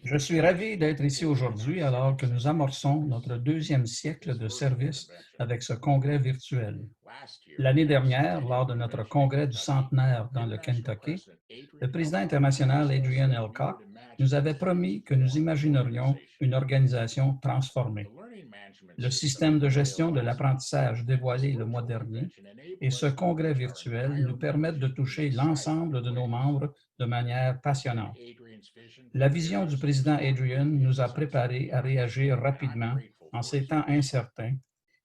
Je suis ravi d'être ici aujourd'hui alors que nous amorçons notre deuxième siècle de service avec ce congrès virtuel. L'année dernière, lors de notre congrès du centenaire dans le Kentucky, le président international Adrian L. Koch nous avait promis que nous imaginerions une organisation transformée. Le système de gestion de l'apprentissage dévoilé le mois dernier et ce congrès virtuel nous permettent de toucher l'ensemble de nos membres de manière passionnante. La vision du président Adrian nous a préparés à réagir rapidement en ces temps incertains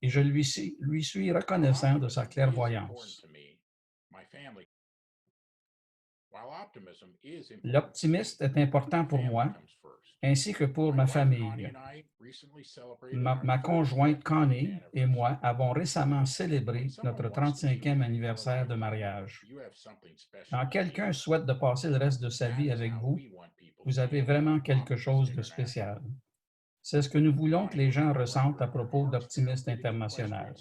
et je lui suis reconnaissant de sa clairvoyance. L'optimisme est important pour moi, ainsi que pour ma famille. Ma conjointe Connie et moi avons récemment célébré notre 35e anniversaire de mariage. Quand quelqu'un souhaite de passer le reste de sa vie avec vous, vous avez vraiment quelque chose de spécial. C'est ce que nous voulons que les gens ressentent à propos d'Optimist International.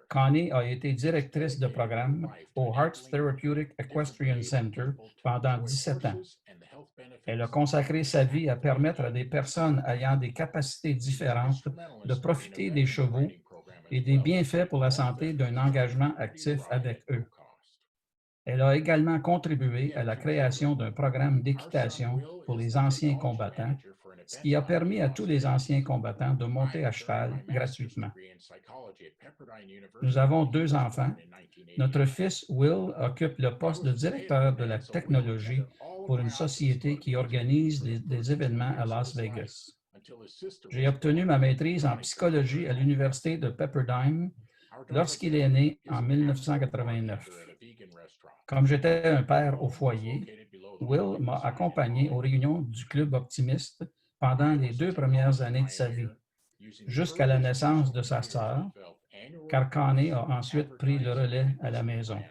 Connie a été directrice de programme au Hearts Therapeutic Equestrian Center pendant 17 ans. Elle a consacré sa vie à permettre à des personnes ayant des capacités différentes de profiter des chevaux et des bienfaits pour la santé d'un engagement actif avec eux. Elle a également contribué à la création d'un programme d'équitation pour les anciens combattants, ce qui a permis à tous les anciens combattants de monter à cheval gratuitement. Nous avons 2 enfants. Notre fils Will occupe le poste de directeur de la technologie pour une société qui organise des événements à Las Vegas. J'ai obtenu ma maîtrise en psychologie à l'Université de Pepperdine lorsqu'il est né en 1989. Comme j'étais un père au foyer, Will m'a accompagné aux réunions du Club Optimiste pendant les 2 premières années de sa vie, jusqu'à la naissance de sa sœur, car Connie a ensuite pris le relais à la maison.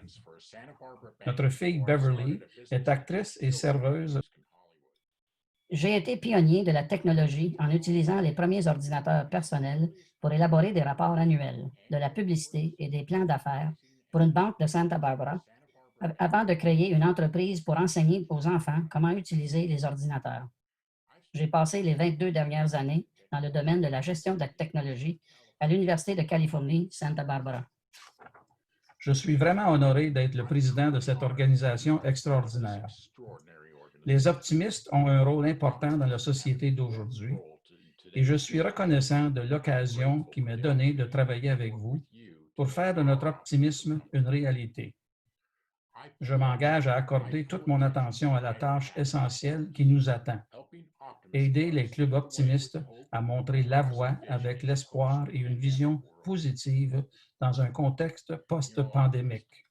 Notre fille Beverly est actrice et serveuse. J'ai été pionnier de la technologie en utilisant les premiers ordinateurs personnels pour élaborer des rapports annuels, de la publicité et des plans d'affaires pour une banque de Santa Barbara, avant de créer une entreprise pour enseigner aux enfants comment utiliser les ordinateurs. J'ai passé les 22 dernières années dans le domaine de la gestion de la technologie à l'Université de Californie, Santa Barbara. Je suis vraiment honoré d'être le président de cette organisation extraordinaire. Les optimistes ont un rôle important dans la société d'aujourd'hui et je suis reconnaissant de l'occasion qui m'est donnée de travailler avec vous pour faire de notre optimisme une réalité. Je m'engage à accorder toute mon attention à la tâche essentielle qui nous attend, aider les clubs optimistes à montrer la voie avec l'espoir et une vision positive dans un contexte post-pandémique.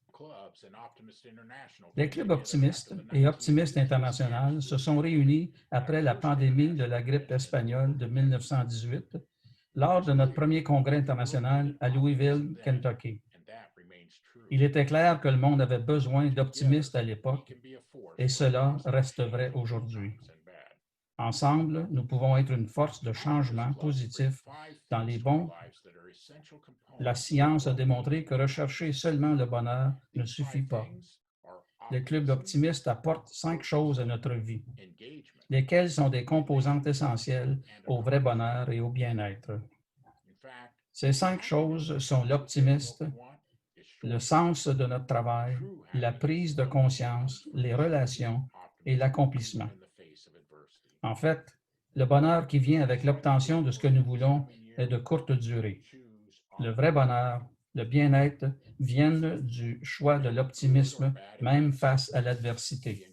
Les clubs optimistes et Optimistes International se sont réunis après la pandémie de la grippe espagnole de 1918 lors de notre premier congrès international à Louisville, Kentucky. Il était clair que le monde avait besoin d'optimistes à l'époque et cela reste vrai aujourd'hui. Ensemble, nous pouvons être une force de changement positif dans les bons. La science a démontré que rechercher seulement le bonheur ne suffit pas. Les clubs optimistes apportent 5 choses à notre vie, lesquelles sont des composantes essentielles au vrai bonheur et au bien-être. Ces 5 choses sont l'optimiste, le sens de notre travail, la prise de conscience, les relations et l'accomplissement. En fait, le bonheur qui vient avec l'obtention de ce que nous voulons est de courte durée. Le vrai bonheur, le bien-être viennent du choix de l'optimisme, même face à l'adversité.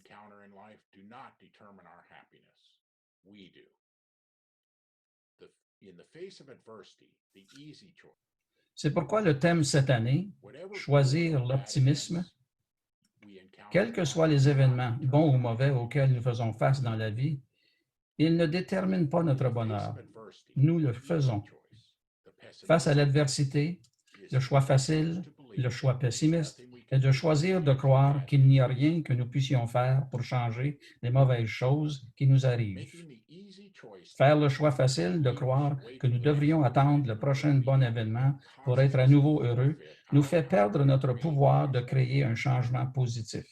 C'est pourquoi le thème cette année, choisir l'optimisme, quels que soient les événements, bons ou mauvais, auxquels nous faisons face dans la vie, ils ne déterminent pas notre bonheur. Nous le faisons. Face à l'adversité, le choix facile, le choix pessimiste, est de choisir de croire qu'il n'y a rien que nous puissions faire pour changer les mauvaises choses qui nous arrivent. Faire le choix facile de croire que nous devrions attendre le prochain bon événement pour être à nouveau heureux nous fait perdre notre pouvoir de créer un changement positif.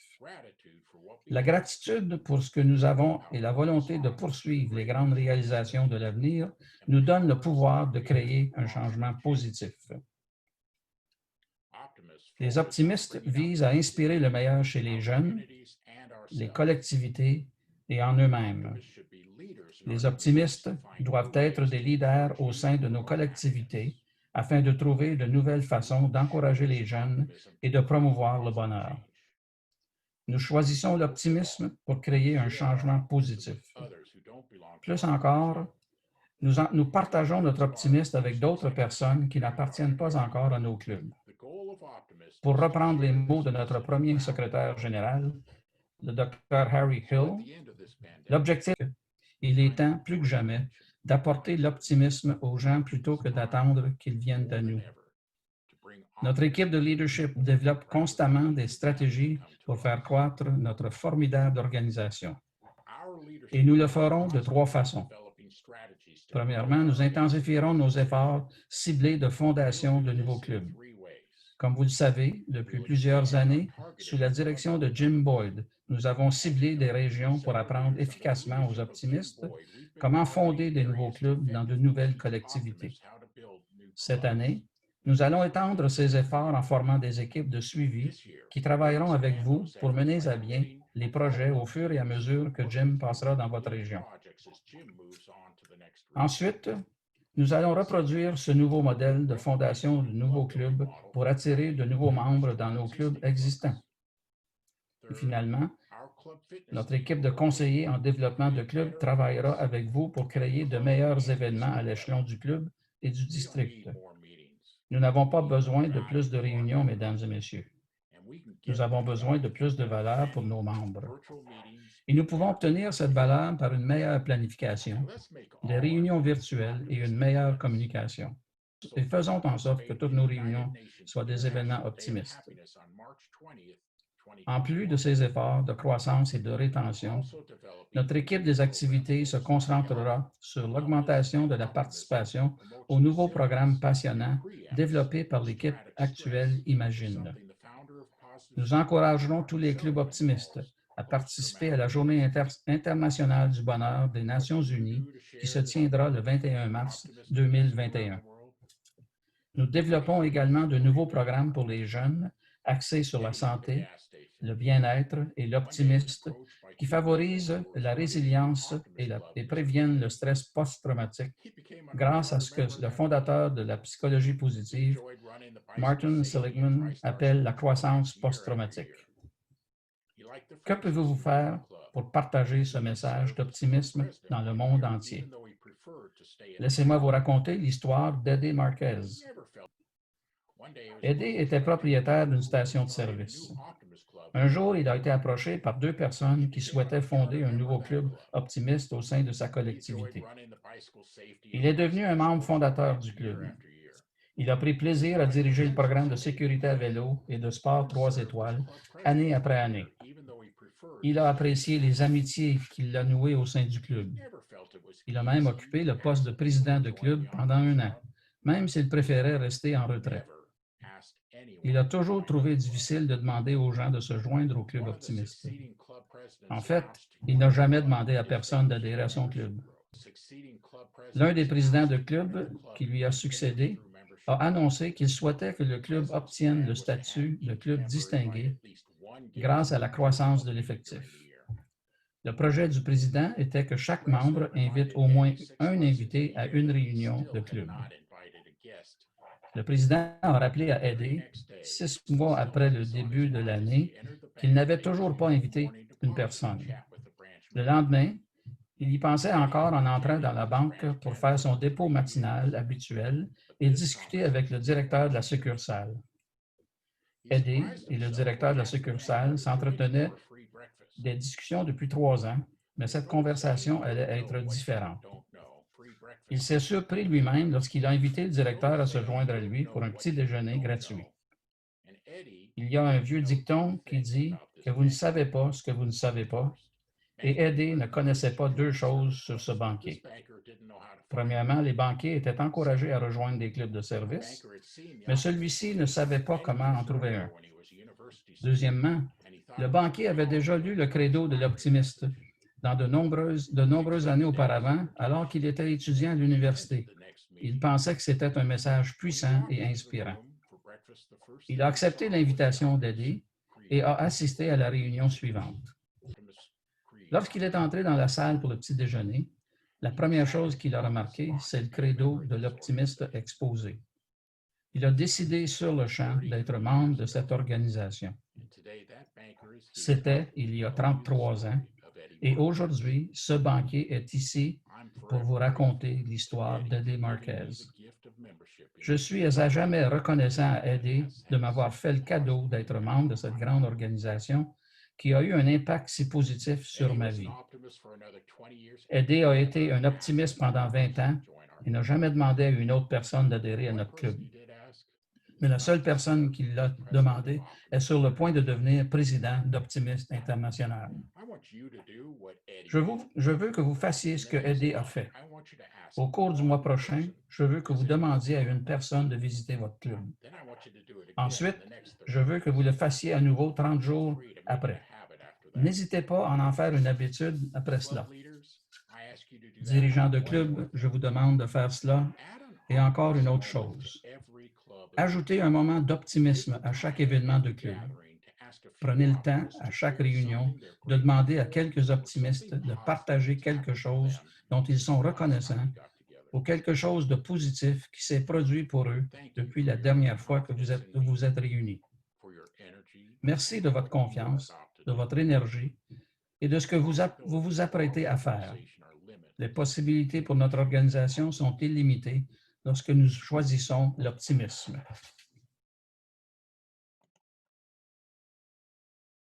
La gratitude pour ce que nous avons et la volonté de poursuivre les grandes réalisations de l'avenir nous donnent le pouvoir de créer un changement positif. Les optimistes visent à inspirer le meilleur chez les jeunes, les collectivités et en eux-mêmes. Les optimistes doivent être des leaders au sein de nos collectivités afin de trouver de nouvelles façons d'encourager les jeunes et de promouvoir le bonheur. Nous choisissons l'optimisme pour créer un changement positif. Plus encore, nous partageons notre optimisme avec d'autres personnes qui n'appartiennent pas encore à nos clubs. Pour reprendre les mots de notre premier secrétaire général, le Dr. Harry Hill, l'objectif, il est temps, plus que jamais, d'apporter l'optimisme aux gens plutôt que d'attendre qu'ils viennent à nous. Notre équipe de leadership développe constamment des stratégies pour faire croître notre formidable organisation. Et nous le ferons de 3 façons. Premièrement, nous intensifierons nos efforts ciblés de fondation de nouveaux clubs. Comme vous le savez, depuis plusieurs années, sous la direction de Jim Boyd, nous avons ciblé des régions pour apprendre efficacement aux optimistes comment fonder des nouveaux clubs dans de nouvelles collectivités. Cette année, nous allons étendre ces efforts en formant des équipes de suivi qui travailleront avec vous pour mener à bien les projets au fur et à mesure que Jim passera dans votre région. Ensuite, nous allons reproduire ce nouveau modèle de fondation de nouveaux clubs pour attirer de nouveaux membres dans nos clubs existants. Et finalement, notre équipe de conseillers en développement de clubs travaillera avec vous pour créer de meilleurs événements à l'échelon du club et du district. Nous n'avons pas besoin de plus de réunions, mesdames et messieurs. Nous avons besoin de plus de valeur pour nos membres. Et nous pouvons obtenir cette valeur par une meilleure planification, des réunions virtuelles et une meilleure communication. Et faisons en sorte que toutes nos réunions soient des événements optimistes. En plus de ces efforts de croissance et de rétention, notre équipe des activités se concentrera sur l'augmentation de la participation aux nouveaux programmes passionnants développés par l'équipe actuelle Imagine. Nous encouragerons tous les clubs optimistes à participer à la Journée internationale du bonheur des Nations unies qui se tiendra le 21 mars 2021. Nous développons également de nouveaux programmes pour les jeunes axés sur la santé, le bien-être et l'optimisme qui favorisent la résilience et préviennent le stress post-traumatique grâce à ce que le fondateur de la psychologie positive, Martin Seligman, appelle la croissance post-traumatique. Que pouvez-vous faire pour partager ce message d'optimisme dans le monde entier? Laissez-moi vous raconter l'histoire d'Eddie Marquez. Eddie était propriétaire d'une station de service. Un jour, il a été approché par 2 personnes qui souhaitaient fonder un nouveau club optimiste au sein de sa collectivité. Il est devenu un membre fondateur du club. Il a pris plaisir à diriger le programme de sécurité à vélo et de sport 3 étoiles, année après année. Il a apprécié les amitiés qu'il a nouées au sein du club. Il a même occupé le poste de président de club pendant 1 an, même s'il préférait rester en retrait. Il a toujours trouvé difficile de demander aux gens de se joindre au club optimiste. En fait, il n'a jamais demandé à personne d'adhérer à son club. L'un des présidents de club qui lui a succédé a annoncé qu'il souhaitait que le club obtienne le statut de club distingué grâce à la croissance de l'effectif. Le projet du président était que chaque membre invite au moins un invité à une réunion de club. Le président a rappelé à Eddie, 6 mois après le début de l'année, qu'il n'avait toujours pas invité une personne. Le lendemain, il y pensait encore en entrant dans la banque pour faire son dépôt matinal habituel et discuter avec le directeur de la succursale. Eddie et le directeur de la succursale s'entretenaient des discussions depuis 3 ans, mais cette conversation allait être différente. Il s'est surpris lui-même lorsqu'il a invité le directeur à se joindre à lui pour un petit déjeuner gratuit. Il y a un vieux dicton qui dit que vous ne savez pas ce que vous ne savez pas, et Eddie ne connaissait pas 2 choses sur ce banquier. Premièrement, les banquiers étaient encouragés à rejoindre des clubs de service, mais celui-ci ne savait pas comment en trouver un. Deuxièmement, Le banquier avait déjà lu le credo de l'optimiste dans de nombreuses années auparavant, alors qu'il était étudiant à l'université. Il pensait que c'était un message puissant et inspirant. Il a accepté l'invitation d'Eddie et a assisté à la réunion suivante. Lorsqu'il est entré dans la salle pour le petit déjeuner, la première chose qu'il a remarqué, c'est le credo de l'optimiste exposé. Il a décidé sur le champ d'être membre de cette organisation. C'était il y a 33 ans, et aujourd'hui, ce banquier est ici pour vous raconter l'histoire d'Eddie Marquez. Je suis à jamais reconnaissant à Eddie de m'avoir fait le cadeau d'être membre de cette grande organisation qui a eu un impact si positif sur ma vie. Eddie a été un optimiste pendant 20 ans et n'a jamais demandé à une autre personne d'adhérer à notre club. Mais la seule personne qui l'a demandé est sur le point de devenir président d'Optimist International. Je veux que vous fassiez ce que Eddie a fait. Au cours du mois prochain, je veux que vous demandiez à une personne de visiter votre club. Ensuite, je veux que vous le fassiez à nouveau 30 jours après. N'hésitez pas à en faire une habitude après cela. Dirigeants de club, je vous demande de faire cela. Et encore une autre chose. Ajoutez un moment d'optimisme à chaque événement de club. Prenez le temps, à chaque réunion, de demander à quelques optimistes de partager quelque chose dont ils sont reconnaissants ou quelque chose de positif qui s'est produit pour eux depuis la dernière fois que vous êtes réunis. Merci de votre confiance, de votre énergie et de ce que vous vous apprêtez à faire. Les possibilités pour notre organisation sont illimitées lorsque nous choisissons l'optimisme.